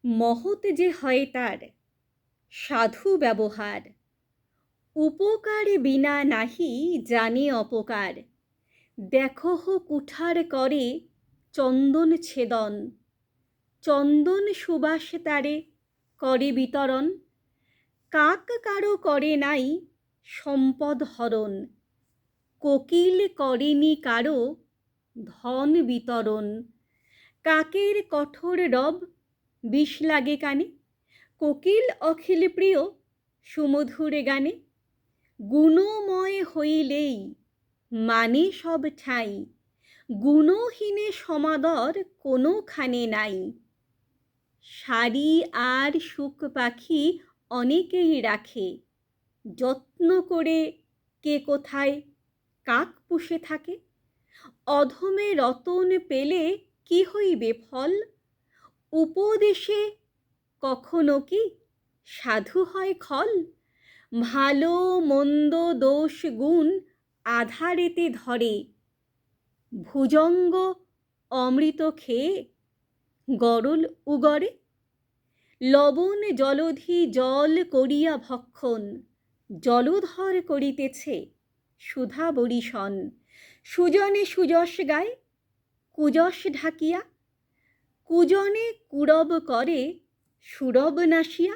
মহৎ যে হয় তার সাধু ব্যবহার, উপকার বিনা নাহি জানে অপকার। দেখো কুঠার করে চন্দন ছেদন, চন্দন সুবাস তারে করে বিতরণ। কাক কারো করে নাই সম্পদ হরণ, কোকিল করেনি কারো ধন বিতরণ। কাকের কঠোর রব বিষ লাগে কানে, কোকিল অখিল প্রিয় সুমধুর গানে। গুণময় হইলেই মানে সব ঠাঁই, গুণহীনে সমাদর কোনোখানে নাই। শাড়ি আর শুক পাখি অনেকেই রাখে, যত্ন করে কে কোথায় কাক পুষে থাকে। অধমে রতন পেলে কি হইবে ফল, উপদেশে কখনো কি সাধু হয় খল। ভালো মন্দ দোষ গুণ আধারেতে ধরে, ভুজঙ্গ অমৃত খেয়ে গরল উগরে। লবণ জলধি জল করিয়া ভক্ষণ, জলধর করিতেছে সুধা বরিশন। সুজনে সুযশ গায় কুযশ ঢাকিয়া, কুজনে কুরব করে সুরব নাশিয়া।